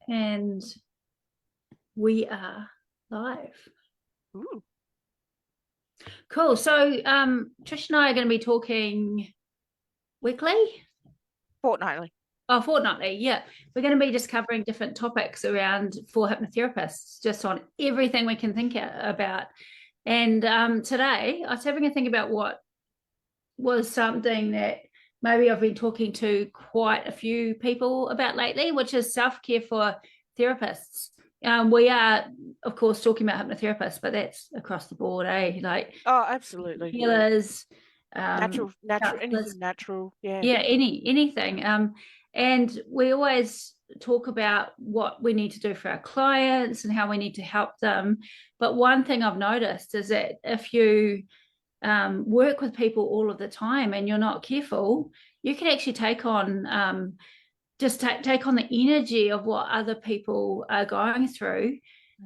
And we are live. Ooh. Cool. So Trish and I are going to be talking weekly? Fortnightly. Oh, fortnightly, yeah. We're going to be just covering different topics around for hypnotherapists, just on everything we can think about. And today I was having a think about what was something that maybe I've been talking to quite a few people about lately, which is self-care for therapists. We are, of course, talking about hypnotherapists, but that's across the board, eh? Like, Oh, absolutely. healers, Natural, counselors, anything natural. Yeah. yeah, anything. And we always talk about what we need to do for our clients and how we need to help them. But one thing I've noticed is that if you work with people all of the time and you're not careful, you can actually take on just take on the energy of what other people are going through.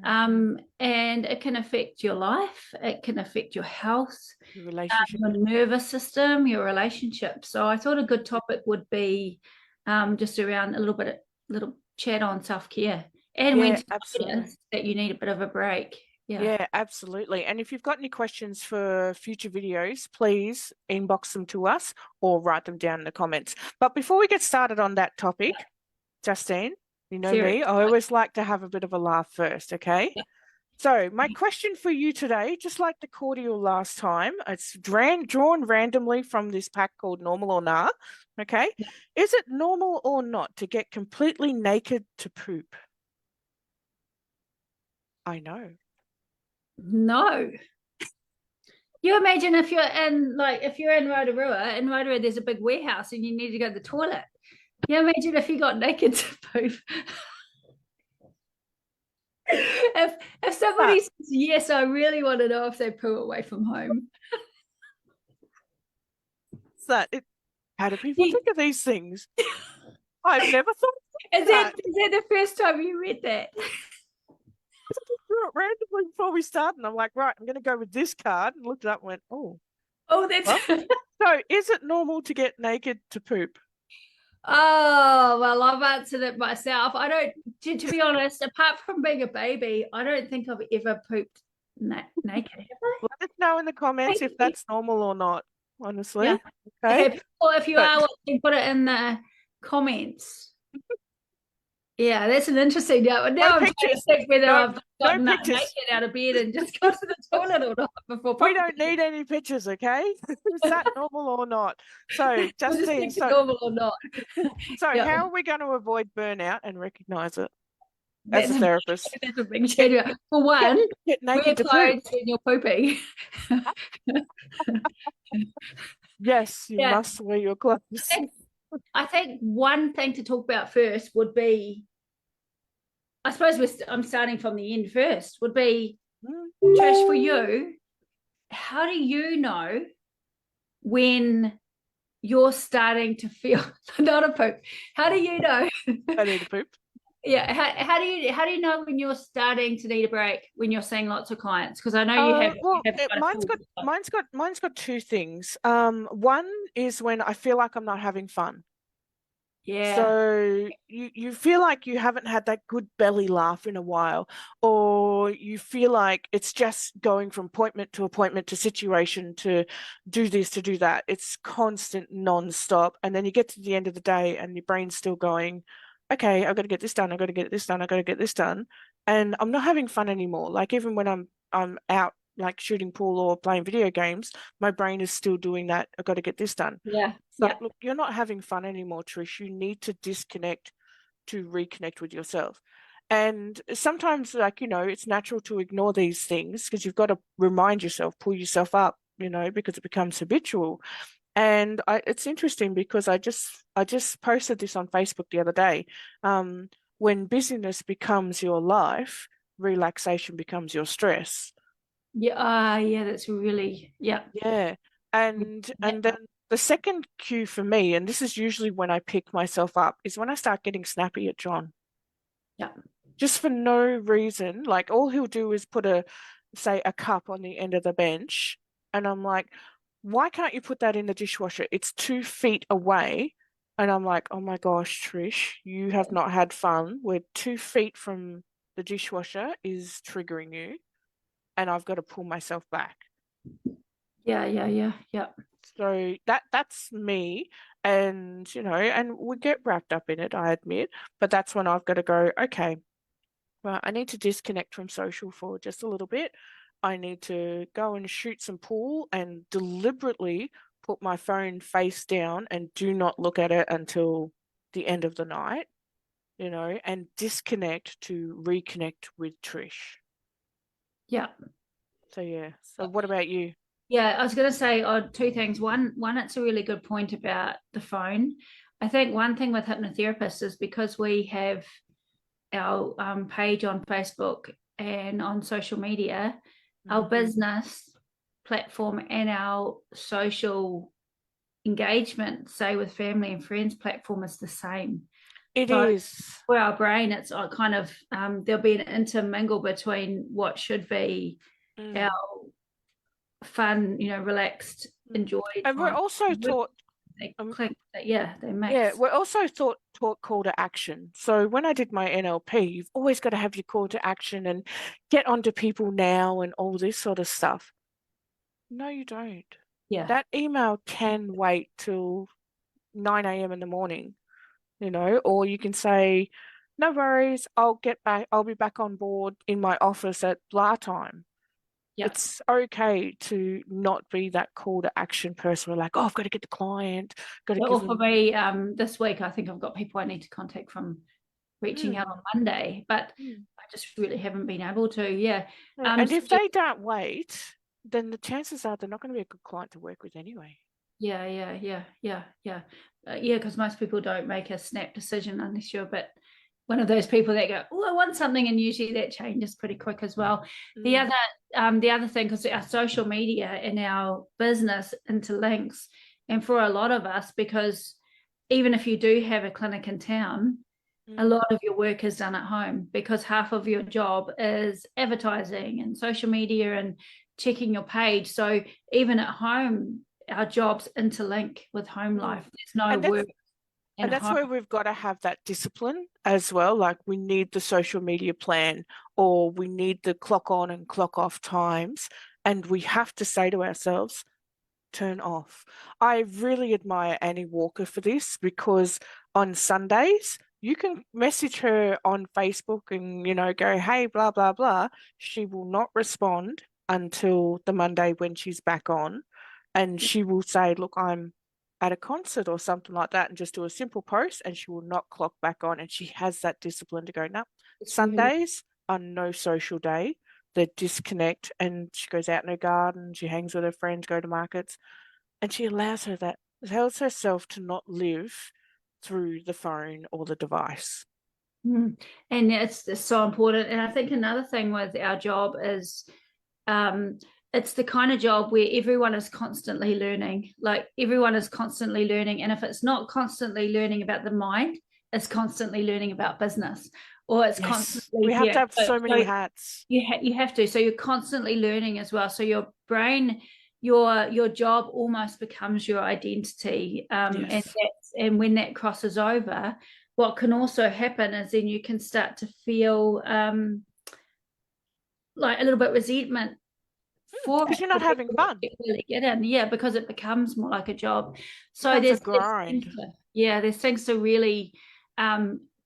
And it can affect your life, it can affect your health, Your relationship. your nervous system, your relationship. So I thought a good topic would be just around a little chat on self-care and when to notice that you need a bit of a break. Yeah, absolutely. And if you've got any questions for future videos, please inbox them to us or write them down in the comments. But before we get started on that topic, Justine, you know me, I always like to have a bit of a laugh first, okay? So my question for you today, just like the cordial last time, it's drawn randomly from this pack called Normal or Nah, okay? Is it normal or not to get completely naked to poop? I know. No. You imagine if you're in Rotorua, in Rotorua there's a big warehouse and you need to go to the toilet. You imagine if you got naked to poop. if somebody says, yes, I really want to know if they poo away from home. How do people think of these things? I've never thought of that. Is that the first time you read that? Randomly before we started, and I'm like, right, I'm going to go with this card, and looked it up and went, oh, that's so is it normal to get naked to poop? Oh, well, I've answered it myself. I don't, to be honest, apart from being a baby, I don't think I've ever pooped naked. Let us know in the comments if that's normal or not, honestly. Yeah. Okay. Or if you are watching, put it in the comments. Yeah, that's an interesting now. Now I'm trying to think whether I've gotten naked out of bed and just gone to the toilet or not before. We don't need any pictures, okay? Is that normal or not? So, Justine, normal or not. So, how are we going to avoid burnout and recognize it as a therapist? That's a big change. For one, get naked to poop when you're pooping. Yes, you must wear your clothes. I think one thing to talk about first would be, I suppose I'm starting from the end first, would be, Trish, for you, how do you know when you're starting to feel, not a poop, how do you know? I need a poop. Yeah, how do you know when you're starting to need a break when you're seeing lots of clients? Because I know you have. Well, mine's got two things. One is when I feel like I'm not having fun. Yeah. So you feel like you haven't had that good belly laugh in a while, or you feel like it's just going from appointment to situation to do this, to do that. It's constant non-stop. And then you get to the end of the day and your brain's still going, okay, I've got to get this done. I've got to get this done. I've got to get this done. And I'm not having fun anymore. Like even when I'm out like shooting pool or playing video games, my brain is still doing that. I've got to get this done. Yeah. But look, you're not having fun anymore, Trish. You need to disconnect to reconnect with yourself. And sometimes, like, it's natural to ignore these things because you've got to remind yourself, pull yourself up, because it becomes habitual. And it's interesting because I just posted this on Facebook the other day. When busyness becomes your life, relaxation becomes your stress. Yeah, yeah, that's really, yeah. And then the second cue for me, and this is usually when I pick myself up, is when I start getting snappy at John. Yeah. Just for no reason. Like all he'll do is put a cup on the end of the bench. And I'm like, why can't you put that in the dishwasher? It's 2 feet away. And I'm like, oh my gosh, Trish, you have not had fun. We're 2 feet from the dishwasher is triggering you, and I've got to pull myself back. Yeah. So that's me. And, and we get wrapped up in it, I admit. But that's when I've got to go, okay, well, I need to disconnect from social for just a little bit. I need to go and shoot some pool and deliberately put my phone face down and do not look at it until the end of the night, and disconnect to reconnect with Trish. Yeah. So yeah. So what about you? Yeah, I was going to say two things. One, it's a really good point about the phone. I think one thing with hypnotherapists is because we have our page on Facebook and on social media, our business platform and our social engagement, say with family and friends platform, is the same. It So is. for our brain, it's kind of there'll be an intermingle between what should be our Mm. fun, relaxed, enjoy And we're time. also taught, They um, click, yeah, they yeah, mix. we're also taught call to action. So when I did my NLP, you've always got to have your call to action and get onto people now and all this sort of stuff. No, you don't. Yeah. That email can wait till 9 a.m. in the morning, or you can say, no worries, I'll be back on board in my office at blah time. Yeah. It's okay to not be that call to action person. We're like, oh, I've got to get the client, got to give Or for them. me, this week, I think I've got people I need to contact from reaching out Mm, on Monday, but mm. I just really haven't been able to. Yeah. Yeah, and So if they don't wait, then the chances are they're not going to be a good client to work with anyway. yeah, because most people don't make a snap decision unless you're a bit one of those people that go, oh, I want something, and usually that changes pretty quick as well. The Mm, other thing, because our social media and our business interlinks, and for a lot of us, because even if you do have a clinic in town, a mm, lot of your work is done at home because half of your job is advertising and social media and checking your page. So even at home, our jobs interlink with home mm. life. There's no And that's work and And that's home. where we've got to have that discipline as well. Like we need the social media plan or we need the clock on and clock off times. And we have to say to ourselves, turn off. I really admire Annie Walker for this because on Sundays, you can message her on Facebook and, go, hey, blah, blah, blah. She will not respond until the Monday when she's back on. And she will say, look, I'm at a concert or something like that and just do a simple post and she will not clock back on. And she has that discipline to go, no, It's really, Sundays are no social day. They disconnect and she goes out in her garden, she hangs with her friends, go to markets, and she allows herself to not live through the phone or the device. and it's so important. And I think another thing with our job is um, it's the kind of job where everyone is constantly learning. Like everyone is constantly learning, and if it's not constantly learning about the mind, it's constantly learning about business, or it's Yes, we constantly have to have So, so many hats. you have to. So you're constantly learning as well. So your brain, your job almost becomes your identity, Yes. and when that crosses over, what can also happen is then you can start to feel like a little bit resentment for Because it you're not for having people that fun. really get in. Yeah, because it becomes more like a job. It So becomes a there's grind. there's things to really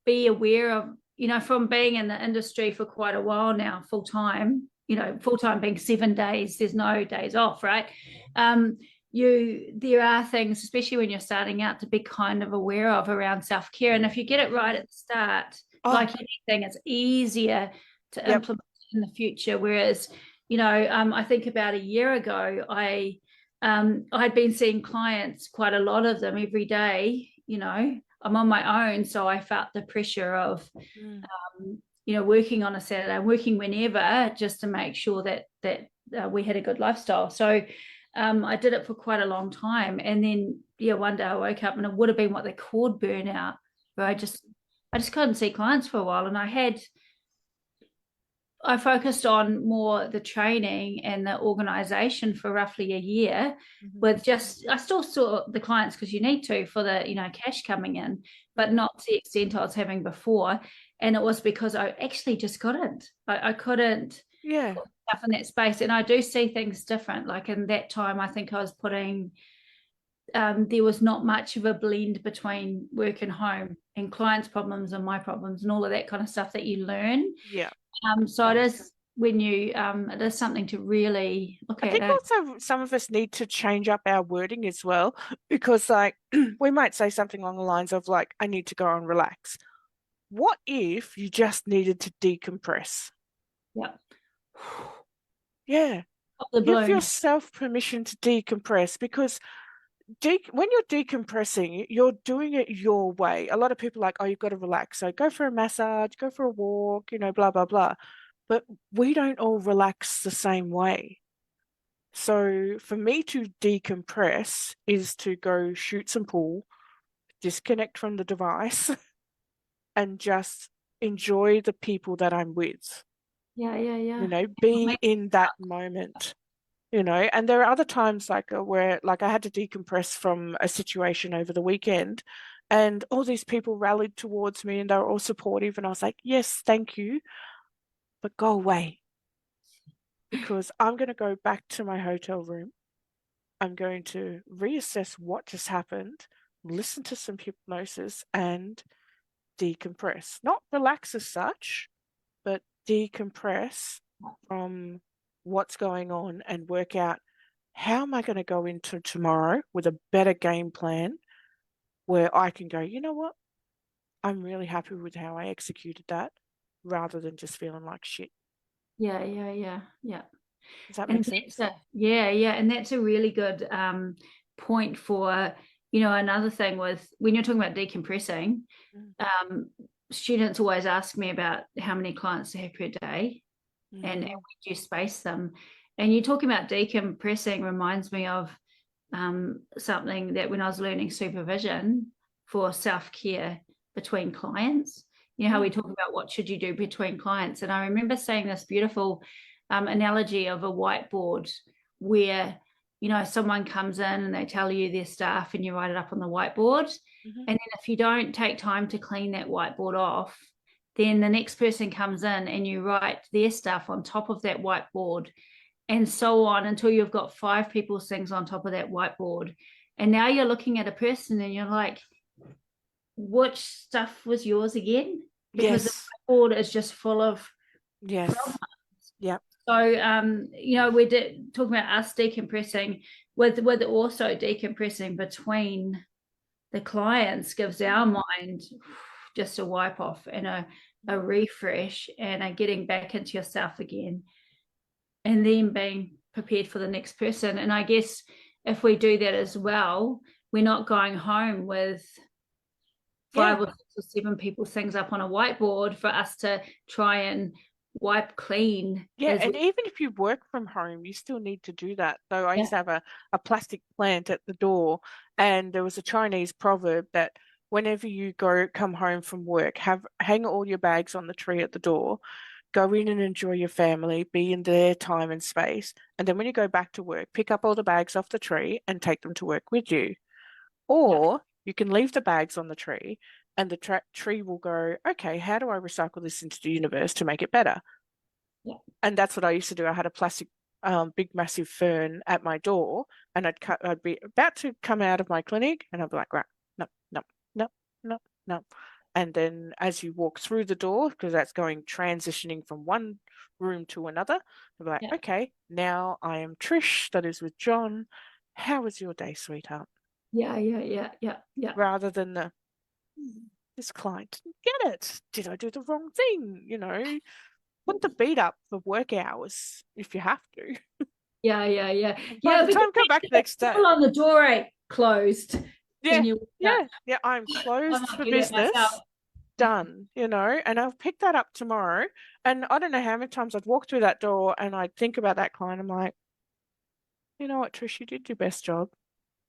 be aware of, from being in the industry for quite a while now, full time, full time being 7 days, there's no days off, right? There are things, especially when you're starting out, to be kind of aware of around self-care. And if you get it right at the start, Oh, like anything, it's easier to yep. implement in the future. Whereas I think about a year ago, I'd been seeing clients, quite a lot of them every day. I'm on my own, so I felt the pressure of, Mm, working on a Saturday, working whenever, just to make sure that we had a good lifestyle. So I did it for quite a long time, and then one day I woke up and it would have been what they called burnout, where I just couldn't see clients for a while, and I focused on more the training and the organization for roughly a year with just, I still saw the clients because you need to for the, cash coming in, but not to the extent I was having before. And it was because I actually just couldn't. I couldn't Yeah. put stuff in that space. And I do see things different. Like in that time, I think I was putting, there was not much of a blend between work and home and clients' problems and my problems and all of that kind of stuff that you learn. Yeah. So it is when you it is something to really look I at. think also some of us need to change up our wording as well, because like we might say something along the lines of like, I need to go and relax. What if you just needed to decompress? Yeah, Yeah. of the Give balloon. yourself permission to decompress, because when you're decompressing, you're doing it your way. A lot of people are like, oh, you've got to relax. So go for a massage, go for a walk, blah, blah, blah. But we don't all relax the same way. So for me to decompress is to go shoot some pool, disconnect from the device, and just enjoy the people that I'm with, Yeah, yeah, yeah. be in that moment. And there are other times like where like I had to decompress from a situation over the weekend, and all these people rallied towards me and they were all supportive, and I was like, yes, thank you, but go away, because I'm going to go back to my hotel room. I'm going to reassess what just happened, listen to some hypnosis, and decompress. Not relax as such, but decompress from what's going on and work out, how am I going to go into tomorrow with a better game plan where I can go, you know what? I'm really happy with how I executed that, rather than just feeling like shit. Yeah, yeah, yeah, yeah. Does that make And sense? and that's a really good point for, another thing with when you're talking about decompressing, um, students always ask me about how many clients they have per day and where do you space them. And you talking about decompressing reminds me of something that when I was learning supervision for self-care between clients, how we talk about what should you do between clients. And I remember seeing this beautiful analogy of a whiteboard where, someone comes in and they tell you their stuff and you write it up on the whiteboard. And then if you don't take time to clean that whiteboard off, then the next person comes in and you write their stuff on top of that whiteboard, and so on until you've got 5 people's things on top of that whiteboard. And now you're looking at a person and you're like, which stuff was yours again? Because the Yes. whiteboard is just full of Yes. problems. Yep. So, we're talking about us decompressing with also decompressing between the clients gives our mind just a wipe off and a refresh and a getting back into yourself again, and then being prepared for the next person. And I guess if we do that as well, we're not going home with Yeah. 5 or 6 or 7 people's things up on a whiteboard for us to try and wipe clean Yeah, as and we, even if you work from home, you still need to do that. So I yeah, used to have a plastic plant at the door, and there was a Chinese proverb that whenever you come home from work, hang all your bags on the tree at the door, go in and enjoy your family, be in their time and space, and then when you go back to work, pick up all the bags off the tree and take them to work with you. yeah, Or you can leave the bags on the tree, and the tree will go, okay, how do I recycle this into the universe to make it better? yeah, And that's what I used to do. I had a plastic, big, massive fern at my door, and I'd be about to come out of my clinic, and I'd be like, right, no, no, no, no, no. And then as you walk through the door, because that's going transitioning from one room to another, I'd be like, yeah, okay, now I am Trish, that is with John. How was your day, sweetheart? yeah, yeah, yeah, yeah, yeah. Rather than this client didn't get it. Did I do the wrong thing? Put the beat up for work hours if you have to. Yeah, yeah, yeah. And by Yeah, the because time I come back the next day, on the door ain't closed when yeah, you walk out. yeah, yeah, I'm I closed might for do that myself. business, done, and I'll pick that up tomorrow. And I don't know how many times I'd walk through that door and I'd think about that client. I'm like, you know what, Trish, you did your best job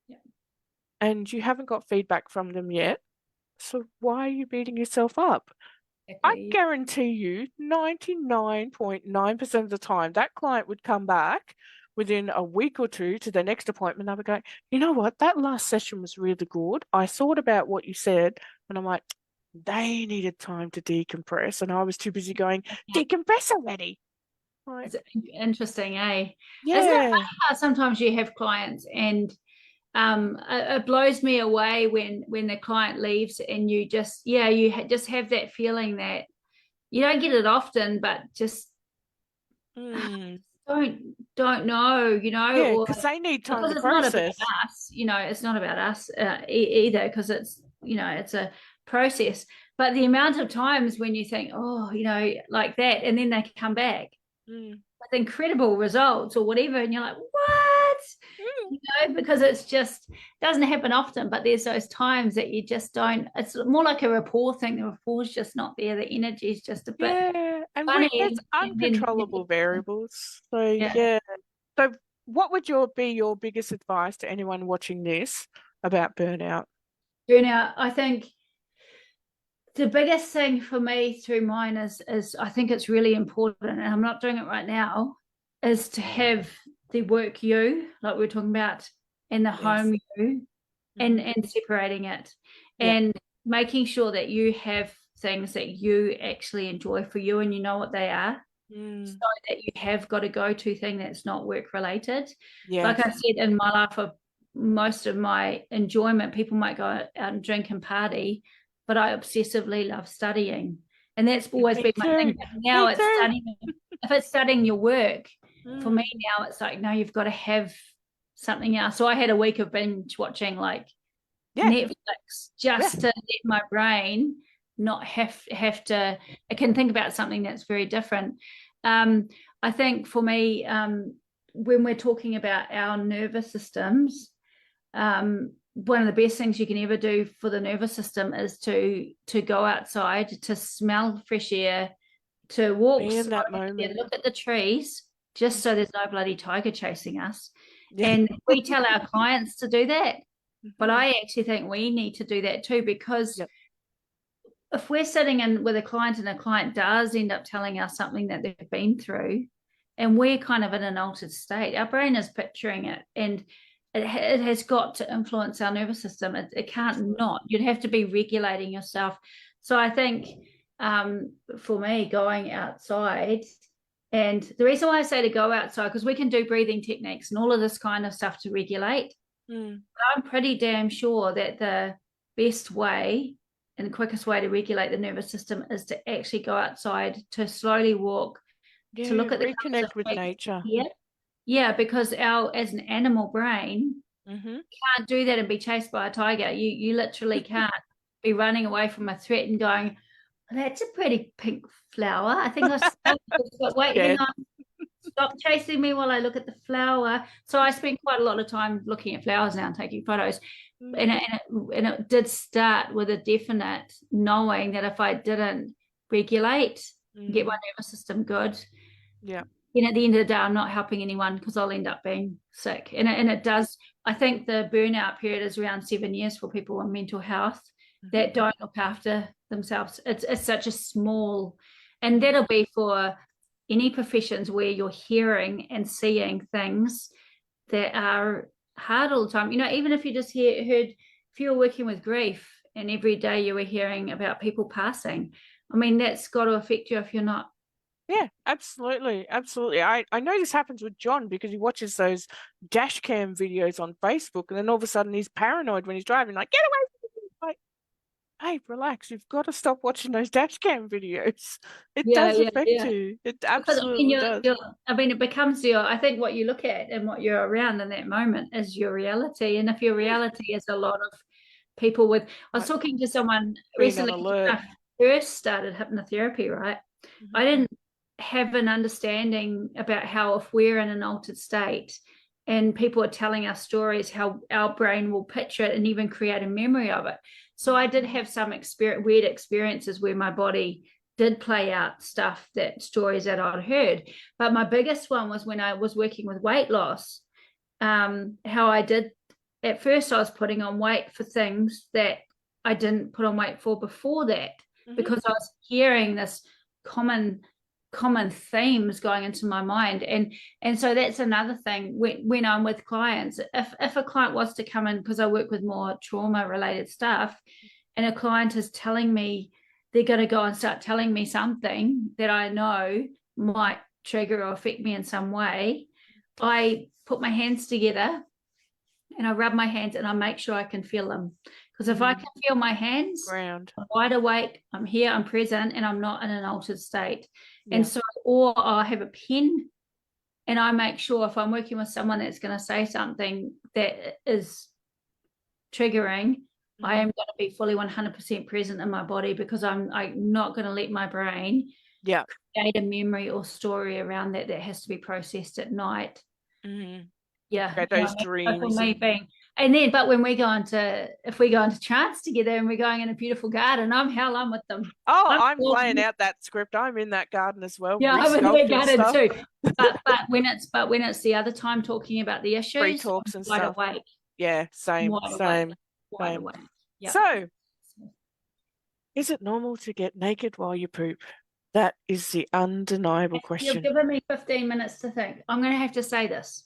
Yeah. and you haven't got feedback from them yet. So why are you beating yourself up? I Exactly. guarantee you 99.9% of the time that client would come back within a week or two to their next appointment. They would go, you know what, that last session was really good. I thought about what you said, and I'm like, they needed time to decompress, and I was too busy going, decompress already. Like, It's interesting, eh? Isn't it yeah. funny how sometimes you have clients and it blows me away when the client leaves and you just just have that feeling that you don't get it often, but just Mm. don't know, Yeah, or because they need time because to it's not about process. us, it's not about us either, because it's a process. But the amount of times when you think, oh, like that, and then they come back Mm. with incredible results or whatever, and you're like, what? Mm. Because it's just doesn't happen often, but there's those times that you just don't. It's more like a rapport thing. The rapport's just not there. The energy's just a bit Yeah, and funny, there's and then uncontrollable variables. So yeah, yeah. So what would be your biggest advice to anyone watching this about burnout? burnout. I think the biggest thing for me through mine is I think it's really important, and I'm not doing it right now, is to have the work you, like we are talking about, and the Yes. home you, Mm-hmm. and separating it, Yeah. and making sure that you have things that you actually enjoy for you and you know what they are, so Mm. that you have got a go-to thing that's not work related. Like Yes. I said, in my life, of most of my enjoyment, people might go out and drink and party, but I obsessively love studying, and that's always Me been my too. thing. But now Me it's too. studying. If it's studying your work, for me Mm. now it's like, no, you've got to have something else. So I had a week of binge watching like Yeah. Netflix, Yeah. just to let my brain not have to. I can think about something that's very different. Um, I think for me, when we're talking about our nervous systems, one of the best things you can ever do for the nervous system is to go outside, to smell fresh air, to walk Be in that slowly, moment. look at the trees, just so there's no bloody tiger chasing us. Yeah. And we tell our clients to do that, but Mm-hmm. I actually think we need to do that too, because Yep. if we're sitting in with a client and a client does end up telling us something that they've been through, and we're kind of in an altered state, our brain is picturing it, and it has got to influence our nervous system. It can't Absolutely. not. You'd have to be regulating yourself. So I think, for me, going outside, and the reason why I say to go outside, because we can do breathing techniques and all of this kind of stuff to regulate. Mm. I'm pretty damn sure that the best way and the quickest way to regulate the nervous system is to actually go outside, to slowly walk, to Yeah. look at the colours of Reconnect with trees. nature. Yeah. Yeah, because our as an animal brain Mm-hmm. can't do that and be chased by a tiger. You literally can't be running away from a threat and going, "Oh, that's a pretty pink flower. I think I smell it. But wait, hang Scared. on, stop chasing me while I look at the flower." So I spend quite a lot of time looking at flowers now and taking photos. Mm. And it did start with a definite knowing that if I didn't regulate, get my Mm. nervous system good, Yeah. then at the end of the day, I'm not helping anyone, because I'll end up being sick. And it does. I think the burnout period is around 7 years for people on mental health Mm-hmm. that don't look after themselves. It's such a small, and Mm-hmm. that'll be for any professions where you're hearing and seeing things that are hard all the time. Even if you just heard, if you're working with grief and every day you were hearing about people passing, I mean, that's got to affect you if you're not. Yeah, absolutely. Absolutely. I know this happens with John because he watches those dash cam videos on Facebook, and then all of a sudden he's paranoid when he's driving, like, get away from me. Like, hey, relax. You've got to stop watching those dash cam videos. It Yeah, does yeah, affect yeah. you. It Because I mean, absolutely does. it becomes your. I think what you look at and what you're around in that moment is your reality. And if your Mm. reality is a lot of people with, I was Like talking to someone being on recently alert. when I first started hypnotherapy, right? Mm-hmm. I didn't have an understanding about how, if we're in an altered state and people are telling us stories, how our brain will picture it and even create a memory of it. So I did have some weird experiences where my body did play out stuff, that stories that I'd heard. But my biggest one was when I was working with weight loss. How I did, at first I was putting on weight for things that I didn't put on weight for before that. because I was hearing this common themes going into my mind. And so that's another thing when I'm with clients. If a client wants to come in, because I work with more trauma related stuff, and a client is telling me they're going to go and start telling me something that I know might trigger or affect me in some way, I put my hands together and I rub my hands and I make sure I can feel them. Because if I can feel my hands, ground, I'm wide awake, I'm here, I'm present, and I'm not in an altered state. Yeah. And so, or I have a pen and I make sure if I'm working with someone that's going to say something that is triggering, I am going to be fully 100% present in my body, because I'm not going to let my brain create a memory or story around that has to be processed at night. Yeah, those dreams. And then, but when if we go into trance together and we're going in a beautiful garden, I'm with them. I'm playing out that script. I'm in that garden as well. Yeah, I'm in the garden too. But when it's the other time talking about the issues, free talks and wide stuff. awake. Yeah, same. Wide awake. Yep. So, is it normal to get naked while you poop? That is the undeniable question. You've given me 15 minutes to think. I'm going to have to say this.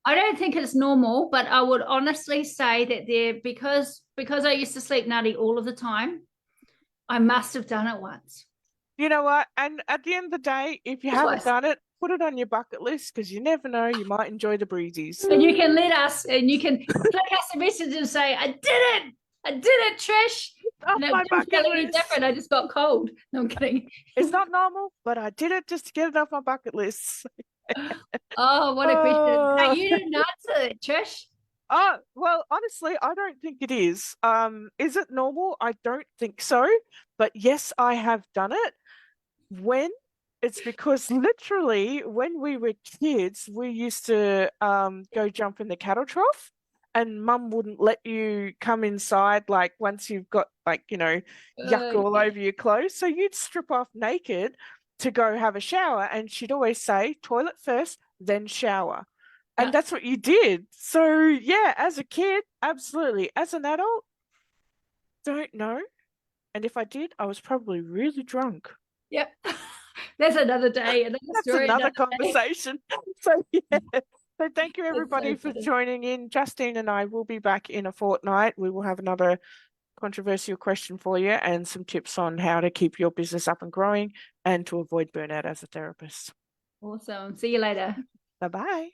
I don't think it's normal, but I would honestly say that because I used to sleep nutty all of the time, I must have done it once. You know what? And at the end of the day, if you haven't done it, put it on your bucket list, because you never know, you might enjoy the breezies. And you can flick us a message and say, I did it, Trish. Off my bucket list. Different. I just got cold. No, I'm kidding. It's not normal, but I did it just to get it off my bucket list. Oh, what a question. Hey, you didn't answer it, Trish. Oh, well, honestly, I don't think it is. Is it normal? I don't think so. But yes, I have done it. When? It's because literally when we were kids, we used to go jump in the cattle trough, and Mum wouldn't let you come inside, like once you've got yuck all over your clothes. So you'd strip off naked to go have a shower, and she'd always say, toilet first, then shower. And that's what you did. So yeah, as a kid, absolutely. As an adult, don't know. And if I did, I was probably really drunk. Yep. That's another day. That's another conversation. So yeah. So thank you everybody for joining in. Justine and I will be back in a fortnight. We will have another controversial question for you and some tips on how to keep your business up and growing and to avoid burnout as a therapist. Awesome. See you later. Bye-bye.